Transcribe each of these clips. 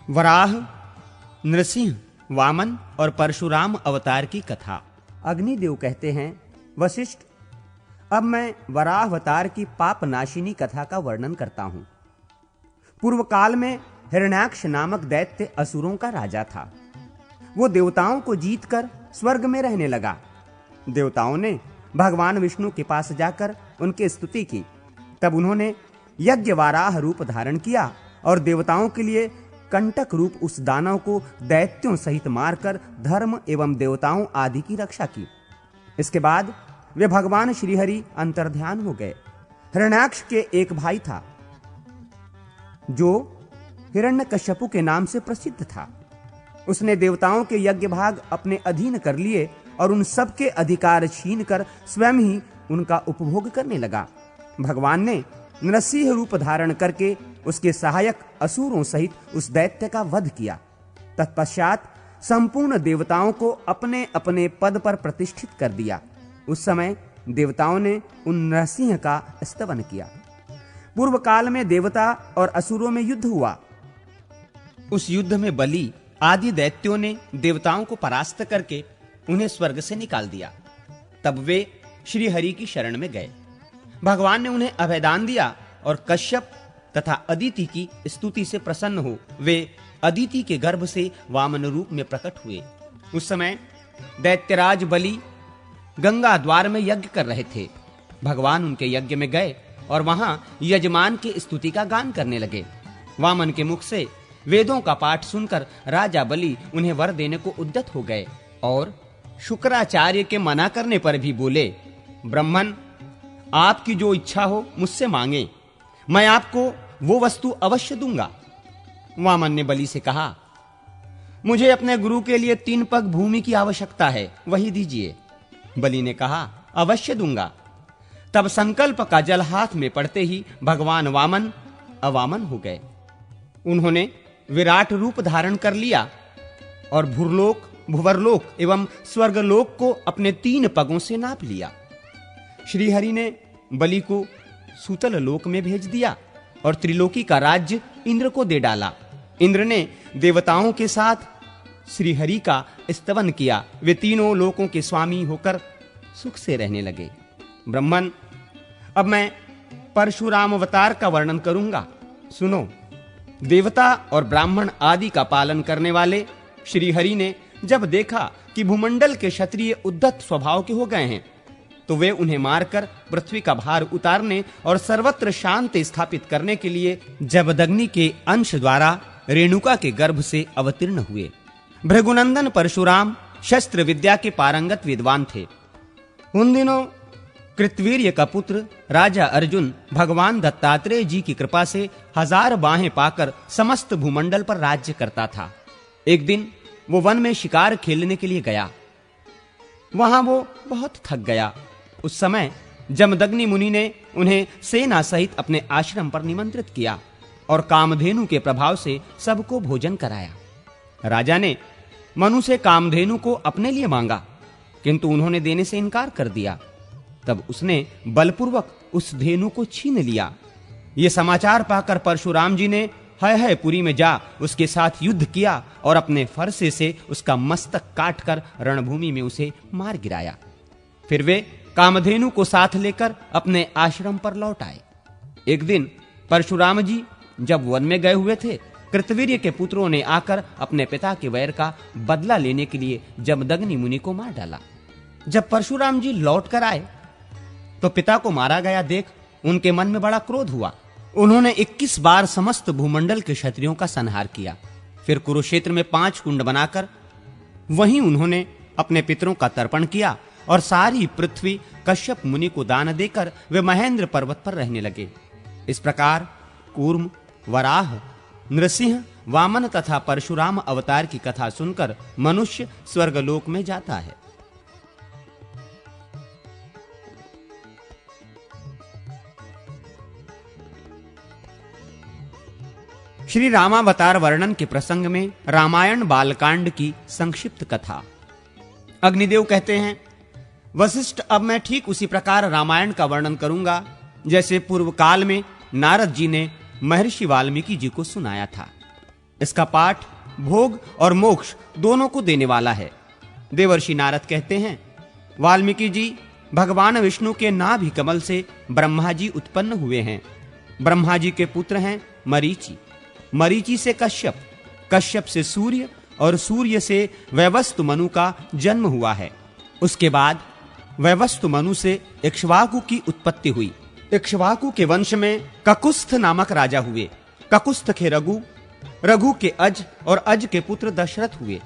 वराह, नृसिंह, वामन और परशुराम अवतार की कथा। अग्निदेव कहते हैं, वशिष्ठ, अब मैं वराह अवतार की पाप नाशिनी कथा का वर्णन करता हूं। पूर्व काल में हिरण्याक्ष नामक दैत्य असुरों का राजा था। वो देवताओं को जीतकर स्वर्ग में रहने लगा। देवताओं ने भगवान विष्णु के पास जाकर उनकी स्तुति की। तब उन्होंने यज्ञ वाराह रूप धारण किया और देवताओं के लिए कंटक रूप उस दानव को दैत्यों सहित मारकर धर्म एवं देवताओं आदि की रक्षा की। इसके बाद वे भगवान श्रीहरि अंतर्ध्यान हो गए। हिरण्याक्ष के एक भाई था जो हिरण्यकश्यपु के नाम से प्रसिद्ध था। उसने देवताओं के यज्ञ भाग अपने अधीन कर लिए और उन सब के अधिकार छीनकर स्वयं ही उनका उपभोग करने लगा। भगवान ने नरसिंह रूप धारण करके उसके सहायक असुरों सहित उस दैत्य का वध किया। तत्पश्चात संपूर्ण देवताओं को अपने अपने पद पर प्रतिष्ठित कर दिया। उस समय देवताओं ने उन नरसिंह का स्तवन किया। पूर्व काल में देवता और असुरों में युद्ध हुआ। उस युद्ध में बलि आदि दैत्यों ने देवताओं को परास्त करके उन्हें स्वर्ग से निकाल दिया। तब वे श्री हरि की शरण में गए। भगवान ने उन्हें अभयदान दिया और कश्यप तथा अदिति की स्तुति से प्रसन्न हो वे अदिति के गर्भ से वामन रूप में प्रकट हुए। उस समय दैत्यराज बलि गंगा द्वार में यज्ञ कर रहे थे। भगवान उनके यज्ञ में गए और वहां यजमान की स्तुति का गान करने लगे। वामन के मुख से वेदों का पाठ सुनकर राजा बलि उन्हें वर देने को उद्यत हो गए और शुक्राचार्य के मना करने पर भी बोले, ब्राह्मण, आपकी जो इच्छा हो मुझसे मांगे, मैं आपको वो वस्तु अवश्य दूंगा। वामन ने बलि से कहा, मुझे अपने गुरु के लिए 3 पग भूमि की आवश्यकता है, वही दीजिए। बलि ने कहा, अवश्य दूंगा। तब संकल्प का जल हाथ में पड़ते ही भगवान वामन अवामन हो गए। उन्होंने विराट रूप धारण कर लिया और भूरलोक, भुवरलोक एवं स्वर्गलोक को अपने 3 पगों से नाप लिया। श्री हरि ने बलि को सूतल लोक में भेज दिया और त्रिलोकी का राज्य इंद्र को दे डाला। इंद्र ने देवताओं के साथ श्री हरि का स्तवन किया। वे तीनों लोकों के स्वामी होकर सुख से रहने लगे। ब्राह्मण, अब मैं परशुराम अवतार का वर्णन करूंगा, सुनो। देवता और ब्राह्मण आदि का पालन करने वाले श्री हरि ने जब देखा कि भूमंडल के क्षत्रिय उद्धत स्वभाव के हो गए हैं, तो वे उन्हें मारकर पृथ्वी का भार उतारने और सर्वत्र शांति स्थापित करने के लिए जमदग्नि के अंश द्वारा रेणुका के गर्भ से अवतीर्ण हुए। भृगुनंदन परशुराम शस्त्र विद्या के पारंगत विद्वान थे। उन दिनों कृतवीर्य का पुत्र राजा अर्जुन भगवान दत्तात्रेय जी की कृपा से 1000 बाहें पाकर समस्त भूमंडल पर राज्य करता था। एक दिन वो वन में शिकार खेलने के लिए गया। वहां वो बहुत थक गया। उस समय जमदग्नि मुनि ने उन्हें सेना सहित अपने आश्रम पर निमंत्रित किया और कामधेनु के प्रभाव से सबको भोजन कराया। राजा ने मनु से कामधेनु को अपने लिए मांगा, किंतु उन्होंने देने से इनकार कर दिया। तब उसने बलपूर्वक उस धेनु को छीन लिया। ये समाचार पाकर परशुराम जी ने है पुरी में जा उसके साथ युद्ध किया और अपने फरसे से उसका मस्तक काटकर रणभूमि में उसे मार गिराया। फिर वे कामधेनु को साथ लेकर अपने आश्रम पर लौट आए। एक दिन परशुराम जी जब वन में गए हुए थे, कृतवीर्य के पुत्रों ने आकर अपने पिता के वैर का बदला लेने के लिए जमदग्नि मुनि को मार डाला। जब परशुराम जी लौट कर आए तो पिता को मारा गया देख उनके मन में बड़ा क्रोध हुआ। उन्होंने 21 बार समस्त भूमंडल के क्षत्रियों का संहार किया। फिर कुरुक्षेत्र में 5 कुंड बनाकर वहीं उन्होंने अपने पितरों का तर्पण किया और सारी पृथ्वी कश्यप मुनि को दान देकर वे महेंद्र पर्वत पर रहने लगे। इस प्रकार कूर्म, वराह, नृसिंह, वामन तथा परशुराम अवतार की कथा सुनकर मनुष्य स्वर्गलोक में जाता है। श्री रामावतार वर्णन के प्रसंग में रामायण बालकांड की संक्षिप्त कथा। अग्निदेव कहते हैं, वशिष्ठ, अब मैं ठीक उसी प्रकार रामायण का वर्णन करूंगा जैसे पूर्व काल में नारद जी ने महर्षि वाल्मीकि जी को सुनाया था। इसका पाठ भोग और मोक्ष दोनों को देने वाला है। देवर्षि नारद कहते हैं, वाल्मीकि जी भगवान विष्णु के नाभि कमल से ब्रह्मा जी उत्पन्न हुए हैं। ब्रह्मा जी के पुत्र हैं मरीचि, मरीचि से कश्यप, कश्यप से सूर्य और सूर्य से वैवस्वत मनु का जन्म हुआ है। उसके बाद वैवस्वत मनु से इक्ष्वाकु की उत्पत्ति हुई। इक्ष्वाकु के वंश में ककुस्थ नामक राजा हुए। ककुस्थ के रघु, रघु के अज और अज के पुत्र दशरथ हुए।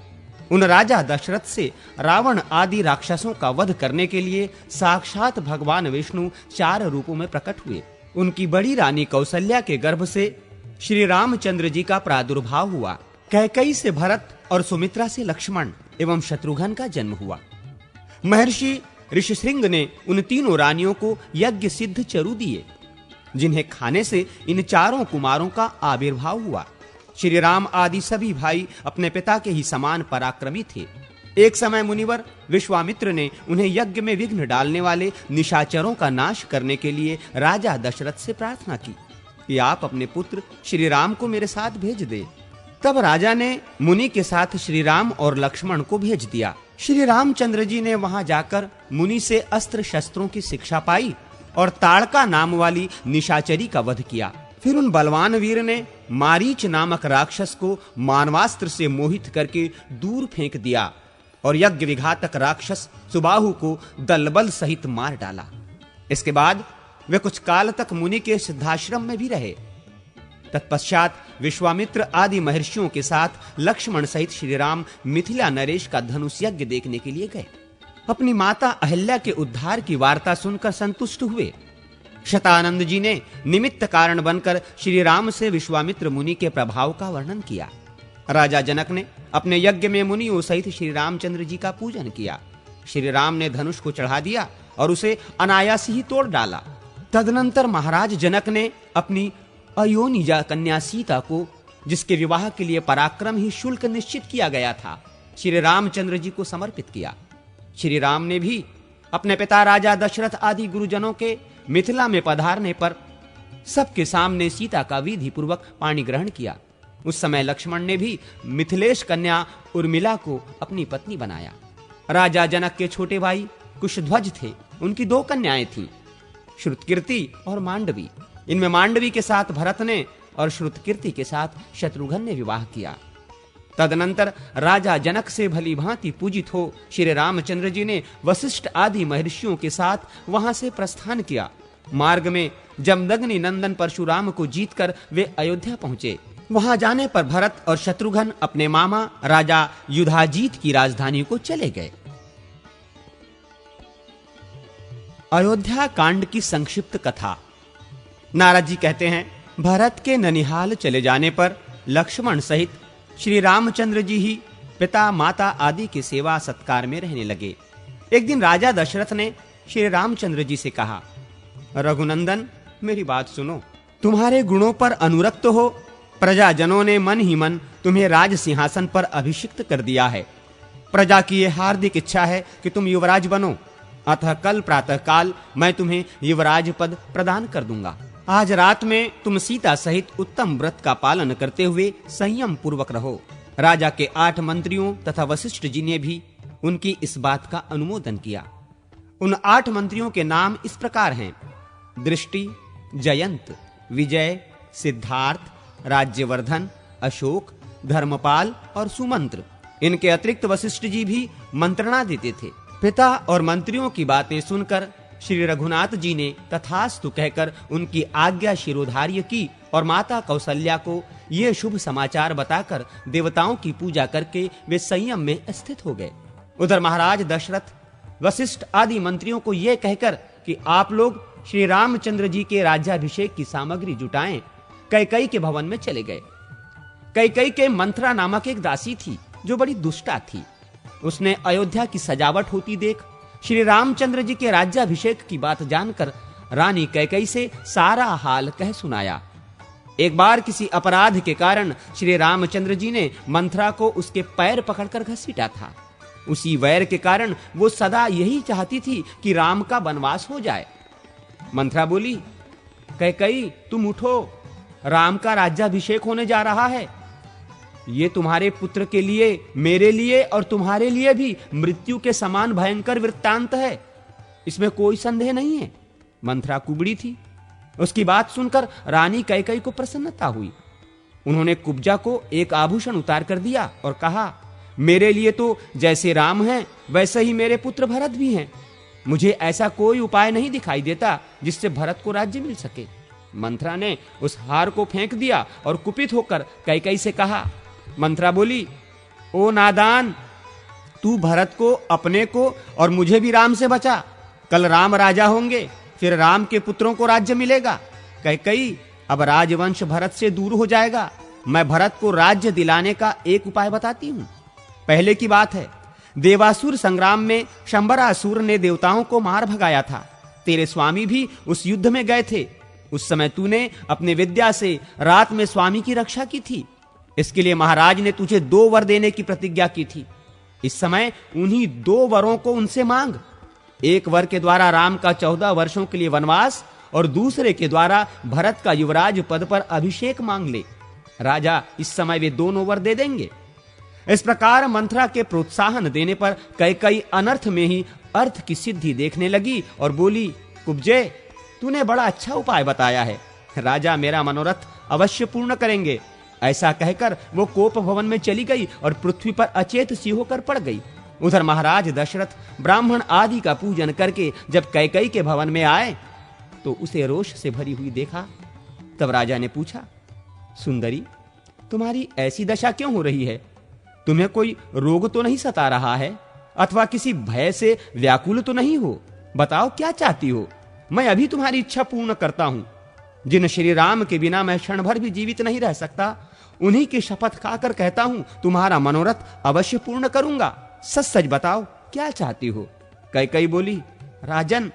उन राजा दशरथ से रावण आदि राक्षसों का वध करने के लिए साक्षात भगवान विष्णु 4 रूपों में प्रकट हुए। उनकी बड़ी रानी कौसल्या के गर्भ से श्री रामचंद्र जी का प्रादुर्भाव हुआ। कैकेयी से भरत और सुमित्रा से लक्ष्मण एवं शत्रुघ्न का जन्म हुआ। महर्षि ऋषिशृंग ने उन तीनों रानियों को यज्ञ सिद्ध चरु दिए, जिन्हें खाने से इन 4 कुमारों का आविर्भाव हुआ। श्री राम आदि सभी भाई अपने पिता के ही समान पराक्रमी थे। एक समय मुनिवर विश्वामित्र ने उन्हें यज्ञ में विघ्न डालने वाले निशाचरों का नाश करने के लिए राजा दशरथ से प्रार्थना की कि आप अपने पुत्र श्री राम को मेरे साथ भेज दे। तब राजा ने मुनि के साथ श्री राम और लक्ष्मण को भेज दिया। श्री रामचंद्र जी ने वहां जाकर मुनि से अस्त्र शस्त्रों की शिक्षा पाई और ताड़का नाम वाली निशाचरी का वध किया। फिर उन बलवान वीर ने मारीच नामक राक्षस को मानवास्त्र से मोहित करके दूर फेंक दिया और यज्ञ विघातक राक्षस सुबाहु को दलबल सहित मार डाला। इसके बाद वे कुछ काल तक मुनि के सिद्धाश्रम में भी रहे। तत्पश्चात विश्वामित्र आदि महर्षियों के साथ लक्ष्मण सहित श्री राम मिथिला नरेश का धनुष यज्ञ देखने के लिए गए। अपनी माता अहिल्या के उद्धार की वार्ता सुनकर संतुष्ट हुए। शतानंद जी ने निमित्त कारण बनकर श्री राम से विश्वामित्र मुनि के प्रभाव का वर्णन किया। राजा जनक ने अपने यज्ञ में मुनियों सहित श्री रामचंद्र जी का पूजन किया। श्री राम ने धनुष को चढ़ा दिया और उसे अनायास ही तोड़ डाला। तदनंतर महाराज जनक ने अपनी अयोनिजा कन्या सीता को, जिसके विवाह के लिए पराक्रम ही शुल्क निश्चित किया गया था, श्री रामचंद्र जी को समर्पित किया। श्री राम ने भी अपने पिता राजा दशरथ आदि गुरुजनों के मिथिला में पधारने पर सबके सामने सीता का विधि पूर्वक पाणी ग्रहण किया। उस समय लक्ष्मण ने भी मिथिलेश कन्या उर्मिला को अपनी पत्नी बनाया। राजा जनक के छोटे भाई कुशध्वज थे। उनकी 2 कन्याएं थीं, श्रुतकीर्ति और मांडवी। इनमें मांडवी के साथ भरत ने और श्रुतकीर्ति के साथ शत्रुघ्न ने विवाह किया। तदनंतर राजा जनक से भली भांति पूजित हो श्री रामचंद्र जी ने वशिष्ठ आदि महर्षियों के साथ वहां से प्रस्थान किया। मार्ग में जमदग्नि नंदन परशुराम को जीतकर वे अयोध्या पहुंचे। वहां जाने पर भरत और शत्रुघ्न अपने मामा राजा युधाजीत की राजधानी को चले गए। अयोध्या कांड की संक्षिप्त कथा। नारद जी कहते हैं, भरत के ननिहाल चले जाने पर लक्ष्मण सहित श्री रामचंद्र जी ही पिता माता आदि के सेवा सत्कार में रहने लगे। एक दिन राजा दशरथ ने श्री रामचंद्र जी से कहा, रघुनंदन मेरी बात सुनो। तुम्हारे गुणों पर अनुरक्त हो प्रजाजनों ने मन ही मन तुम्हें राज सिंहासन पर अभिषिक्त कर दिया है। प्रजा की यह हार्दिक इच्छा है कि तुम युवराज बनो, अतः कल प्रातः काल मैं तुम्हें युवराज पद प्रदान कर दूंगा। आज रात में तुम सीता सहित उत्तम व्रत का पालन करते हुए संयम पूर्वक रहो। राजा के 8 मंत्रियों तथा वशिष्ठ जी ने भी उनकी इस बात का अनुमोदन किया। उन 8 मंत्रियों के नाम इस प्रकार हैं: दृष्टि, जयंत, विजय, सिद्धार्थ, राज्यवर्धन, अशोक, धर्मपाल और सुमंत्र। इनके अतिरिक्त वशिष्ठ जी भी मंत्रणा देते थे। पिता और मंत्रियों की बातें सुनकर श्री रघुनाथ जी ने तथास्तु कहकर उनकी आज्ञा शिरोधार्य की और माता कौसल्या को ये शुभ समाचार बताकर देवताओं की पूजा करके वे संयम में स्थित हो गए। उधर महाराज दशरथ वशिष्ठ आदि मंत्रियों को यह कहकर कि आप लोग श्री रामचंद्र जी के राज्याभिषेक की सामग्री जुटाएं, कैकेयी के भवन में चले गए। कैकेयी के मंथरा नामक एक दासी थी जो बड़ी दुष्टा थी। उसने अयोध्या की सजावट होती देख श्री रामचंद्र जी के राज्याभिषेक की बात जानकर रानी कैकेयी से सारा हाल कह सुनाया। एक बार किसी अपराध के कारण श्री रामचंद्र जी ने मंथरा को उसके पैर पकड़कर घसीटा था। उसी वैर के कारण वो सदा यही चाहती थी कि राम का वनवास हो जाए। मंथरा बोली, कैकेयी तुम उठो, राम का राज्याभिषेक होने जा रहा है। ये तुम्हारे पुत्र के लिए, मेरे लिए और तुम्हारे लिए भी मृत्यु के समान भयंकर वृत्तांत है, इसमें कोई संदेह नहीं है। मंथरा कुबड़ी थी। उसकी बात सुनकर रानी कैकेयी को प्रसन्नता हुई। उन्होंने कुब्जा को एक आभूषण उतार कर दिया और कहा, मेरे लिए तो जैसे राम हैं वैसे ही मेरे पुत्र भरत भी हैं। मुझे ऐसा कोई उपाय नहीं दिखाई देता जिससे भरत को राज्य मिल सके। मंथरा ने उस हार को फेंक दिया और कुपित होकर कैकेयी से कहा। मंथरा बोली, ओ नादान, तू भरत को, अपने को और मुझे भी राम से बचा। कल राम राजा होंगे, फिर राम के पुत्रों को राज्य मिलेगा। कैकेयी, अब राजवंश भरत से दूर हो जाएगा। मैं भरत को राज्य दिलाने का एक उपाय बताती हूं। पहले की बात है, देवासुर संग्राम में शंबरासुर ने देवताओं को मार भगाया था। तेरे स्वामी भी उस युद्ध में गए थे। उस समय तूने अपने विद्या से रात में स्वामी की रक्षा की थी। इसके लिए महाराज ने तुझे 2 वर देने की प्रतिज्ञा की थी। इस समय उन्हीं 2 वरों को उनसे मांग। एक वर के द्वारा राम का 14 वर्षों के लिए वनवास और दूसरे के द्वारा भरत का युवराज पद पर अभिषेक मांग ले। राजा इस समय वे दोनों वर दे देंगे। इस प्रकार मंथरा के प्रोत्साहन देने पर कैकेयी अनर्थ में ही अर्थ की सिद्धि देखने लगी और बोली, कुब्जे, तूने बड़ा अच्छा उपाय बताया है। राजा मेरा मनोरथ अवश्य पूर्ण करेंगे। ऐसा कहकर वो कोप भवन में चली गई और पृथ्वी पर अचेत सी होकर पड़ गई। उधर महाराज दशरथ ब्राह्मण आदि का पूजन करके जब कैकेयी के भवन में आए तो उसे रोष से भरी हुई देखा। तब राजा ने पूछा, सुंदरी, तुम्हारी ऐसी दशा क्यों हो रही है? तुम्हें कोई रोग तो नहीं सता रहा है अथवा किसी भय से व्याकुल तो नहीं हो? बताओ क्या चाहती हो? मैं अभी तुम्हारी इच्छा पूर्ण करता हूं। जिन श्री राम के बिना मैं क्षण भर भी जीवित नहीं रह सकता, उन्हीं की शपथ खाकर कहता हूं तुम्हारा मनोरथ अवश्य पूर्ण करूंगा। सच सच बताओ क्या चाहती हो? कैकेयी बोली, राजन,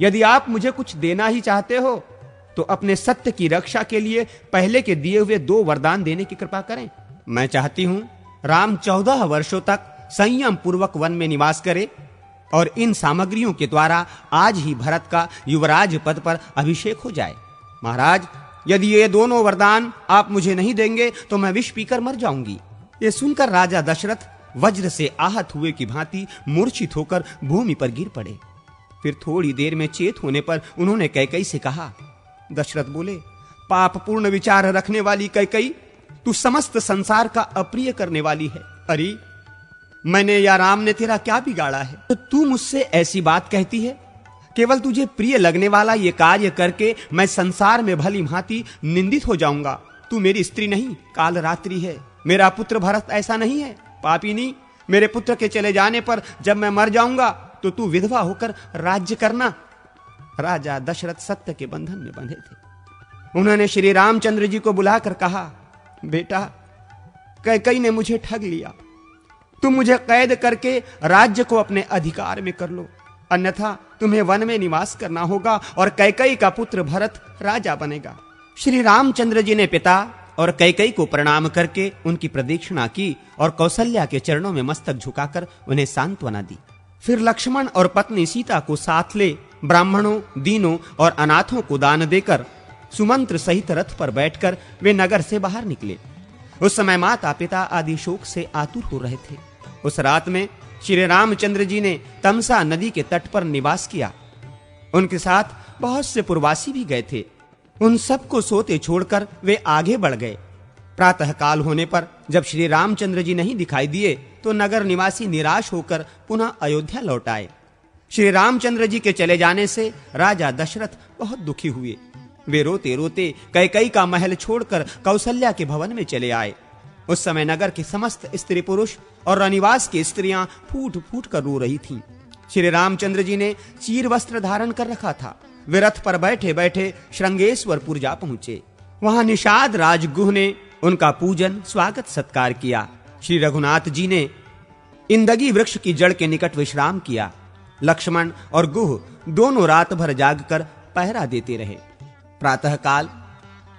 यदि आप मुझे कुछ देना ही चाहते हो तो अपने सत्य की रक्षा के लिए पहले के दिए हुए 2 वरदान देने की कृपा करें। मैं चाहती हूं राम 14 वर्षों तक संयम पूर्वक वन में निवास करे और इन सामग्रियों के द्वारा आज ही भरत का युवराज पद पर अभिषेक हो जाए। महाराज, यदि ये दोनों वरदान आप मुझे नहीं देंगे तो मैं विष पीकर मर जाऊंगी। ये सुनकर राजा दशरथ वज्र से आहत हुए की भांति मूर्छित होकर भूमि पर गिर पड़े। फिर थोड़ी देर में चेत होने पर उन्होंने कैकेयी से कहा। दशरथ बोले, पाप पूर्ण विचार रखने वाली कैकेयी, तू समस्त संसार का अप्रिय करने वाली है। अरे, मैंने या राम ने तेरा क्या बिगाड़ा है तो तू मुझसे ऐसी बात कहती है? केवल तुझे प्रिय लगने वाला ये कार्य करके मैं संसार में भली भांति निंदित हो जाऊंगा। तू मेरी स्त्री नहीं, काल रात्रि है। मेरा पुत्र भरत ऐसा नहीं है। पापिनी, मेरे पुत्र के चले जाने पर जब मैं मर जाऊंगा तो तू विधवा होकर राज्य करना। राजा दशरथ सत्य के बंधन में बंधे थे। उन्होंने श्री रामचंद्र जी को बुलाकर कहा, बेटा, कैकेयी ने मुझे ठग लिया। तुम मुझे कैद करके राज्य को अपने अधिकार में कर लो, अन्यथा तुम्हें वन में निवास करना होगा और कैकेयी का पुत्र भरत राजा बनेगा। श्री रामचंद्र जी ने पिता और कैकेयी को प्रणाम करके उनकी प्रदक्षिणा की और कौशल्या के चरणों में मस्तक झुकाकर उन्हें सांत्वना दी। फिर लक्ष्मण और पत्नी सीता को साथ ले ब्राह्मणों, दीनों और अनाथों को दान देकर सुमंत्र सहित रथ पर बैठकर वे नगर से बाहर निकले। उस समय माता पिता आदि शोक से आतुर हो रहे थे। उस रात में श्री रामचंद्र जी ने तमसा नदी के तट पर निवास किया। उनके साथ बहुत से पुरवासी भी गए थे। उन सबको सोते छोड़कर वे आगे बढ़ गए। प्रातः काल होने पर जब श्री रामचंद्र जी नहीं दिखाई दिए तो नगर निवासी निराश होकर पुनः अयोध्या लौट आए। श्री रामचंद्र जी के चले जाने से राजा दशरथ बहुत दुखी हुए। वे रोते रोते कैकेयी का महल छोड़कर कौशल्या के भवन में चले आए। उस समय नगर के समस्त स्त्री पुरुष और रनिवास की स्त्रियां फूट फूट कर रो रही थीं। श्री रामचंद्र जी ने चीर वस्त्र धारण कर रखा था। वे रथ पर बैठे बैठे श्रृंगेश्वरपुर जा पहुंचे। वहां निषाद राजगुह ने उनका पूजन स्वागत सत्कार किया। श्री रघुनाथ जी ने इंदगी वृक्ष की जड़ के निकट विश्राम किया। लक्ष्मण और गुह दोनों रात भर जागकर पहरा देते रहे। प्रातः काल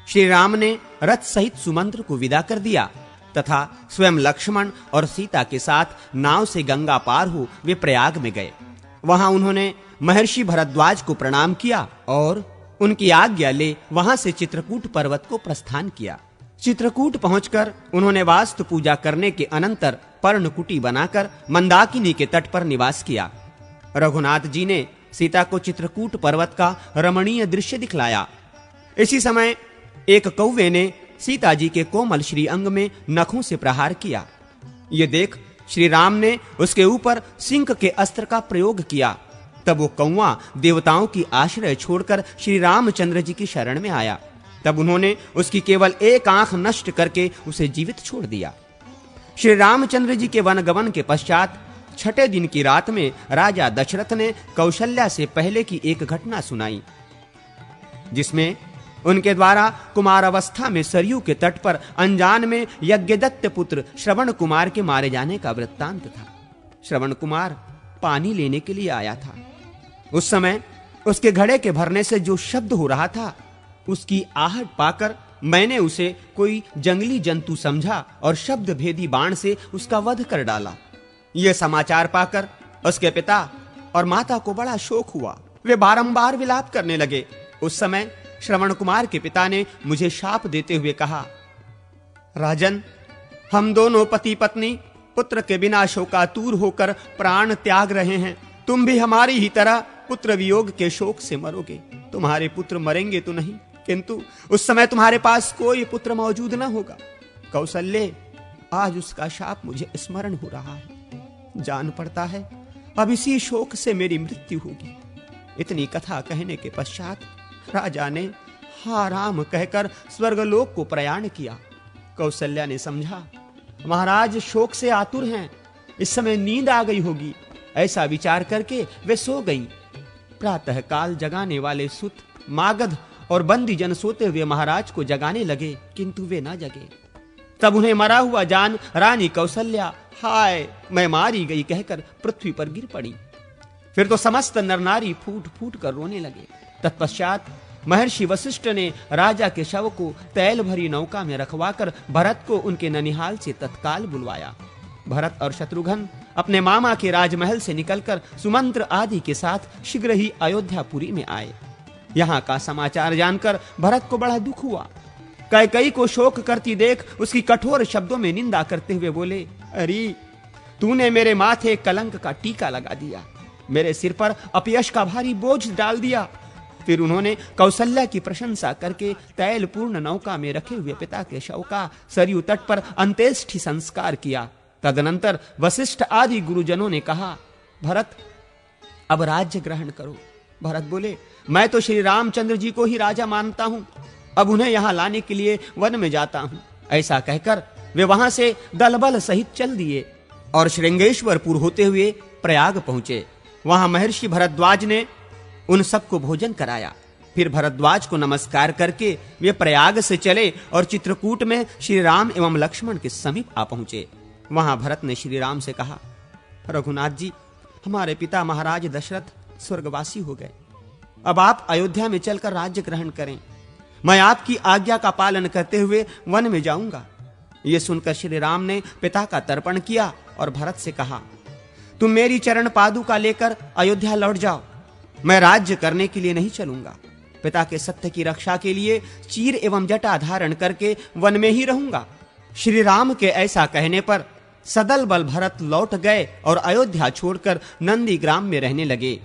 श्री राम ने रथ सहित सुमंत्र को विदा कर दिया तथा स्वयं लक्ष्मण और सीता के साथ नाव से गंगा पार हो वे प्रयाग में गए। वहां उन्होंने महर्षि भरद्वाज को प्रणाम किया और उनकी आज्ञा ले वहां से चित्रकूट पर्वत को प्रस्थान किया। चित्रकूट पहुंचकर उन्होंने वास्तु पूजा करने के अनंतर पर्णकुटी बनाकर मंदाकिनी के तट पर निवास किया। रघुनाथ जी ने सीता को चित्रकूट पर्वत का रमणीय दृश्य दिखलाया। इसी समय एक कौवे ने सीता जी के कोमल श्री अंग में नखों से प्रहार किया। ये देख श्री राम ने उसके ऊपर सिंह के अस्त्र का प्रयोग किया। तब वो कौवा देवताओं की आश्रय छोड़कर श्री रामचंद्र जी की शरण में आया। तब उन्होंने उसकी केवल एक आंख नष्ट करके उसे जीवित छोड़ दिया। श्री रामचंद्र जी के वनगमन के पश्चात छठे दिन की रात में राजा दशरथ ने कौशल्या से पहले की एक घटना सुनाई, जिसमें उनके द्वारा कुमार अवस्था में सरयू के तट पर अनजान में यज्ञदत्त पुत्र श्रवण कुमार के मारे जाने का वृत्तांत था। श्रवण कुमार पानी लेने के लिए आया था। उस समय उसके घड़े के भरने से जो शब्द हो रहा था, उसकी आहट पाकर मैंने उसे कोई जंगली जंतु समझा और शब्द भेदी बाण से उसका वध कर डाला। यह समाचार पाकर उसके पिता और माता को बड़ा शोक हुआ। वे बारंबार विलाप करने लगे। उस समय श्रवण कुमार के पिता ने मुझे शाप देते हुए कहा, राजन, हम दोनों पति पत्नी पुत्र के बिना शोकातुर होकर प्राण त्याग रहे हैं। तुम भी हमारी ही तरह पुत्र वियोग के शोक से मरोगे। तुम्हारे पुत्र मरेंगे तो नहीं, किंतु उस समय तुम्हारे पास कोई पुत्र मौजूद न होगा। कौशल्य, आज उसका शाप मुझे स्मरण हो रहा है। जान पड़ता है अब इसी शोक से मेरी मृत्यु होगी। इतनी कथा कहने के पश्चात राजा ने हा राम कहकर स्वर्गलोक को प्रयाण किया। कौशल्या ने समझा महाराज शोक से आतुर हैं, इस समय नींद आ गई होगी। ऐसा विचार करके वे सो गईं। प्रातः काल जगाने वाले सुत, मागध और बंदी जन सोते हुए महाराज को जगाने लगे, किंतु वे ना जगे। तब उन्हें मरा हुआ जान रानी कौशल्या हाय मैं मारी गई कहकर पृथ्वी पर गिर पड़ी। फिर तो समस्त नर नारी फूट फूट कर रोने लगे। तत्पश्चात महर्षि वशिष्ठ ने राजा के शव को तैल भरी नौका में रखवाकर भरत को उनके ननिहाल से तत्काल बुलवाया। भरत और शत्रुघ्न अपने मामा के राजमहल से निकलकर सुमंत्र आदि के साथ शीघ्र ही अयोध्यापुरी में आए। यहाँ का समाचार जानकर भरत को बड़ा दुख हुआ। कैकेयी को शोक करती देख उसकी कठोर शब्दों में निंदा करते हुए बोले, अरे तूने मेरे माथे कलंक का टीका लगा दिया, मेरे सिर पर अपयश का भारी बोझ डाल दिया। फिर उन्होंने कौशल्या की प्रशंसा करके तैल पूर्ण नौका में रखे हुए पिता के शव का सरयू तट पर अंत्येष्टि संस्कार किया। तदनंतर वशिष्ठ आदि गुरुजनों ने कहा, भरत अब राज्य ग्रहण करो। भरत बोले, मैं तो श्री रामचंद्र जी को ही राजा मानता हूं, अब उन्हें यहां लाने के लिए वन में जाता हूं। ऐसा कहकर वे वहां से दलबल सहित चल दिए और श्रृंगेश्वरपुर होते हुए प्रयाग पहुंचे। वहां महर्षि भरद्वाज ने उन सबको भोजन कराया। फिर भरद्वाज को नमस्कार करके वे प्रयाग से चले और चित्रकूट में श्री राम एवं लक्ष्मण के समीप आ पहुंचे। वहां भरत ने श्री राम से कहा, रघुनाथ जी, हमारे पिता महाराज दशरथ स्वर्गवासी हो गए। अब आप अयोध्या में चलकर राज्य ग्रहण करें। मैं आपकी आज्ञा का पालन करते हुए वन में जाऊंगा। यह सुनकर श्री राम ने पिता का तर्पण किया और भरत से कहा, तुम मेरी चरण पादुका लेकर अयोध्या लौट जाओ, मैं राज्य करने के लिए नहीं चलूंगा। पिता के सत्य की रक्षा के लिए चीर एवं जटा धारण करके वन में ही रहूंगा। श्री राम के ऐसा कहने पर सदल बल भरत लौट गए और अयोध्या छोड़कर नंदी ग्राम में रहने लगे।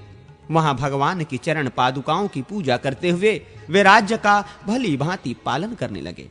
वहां भगवान की चरण पादुकाओं की पूजा करते हुए वे राज्य का भली भांति पालन करने लगे।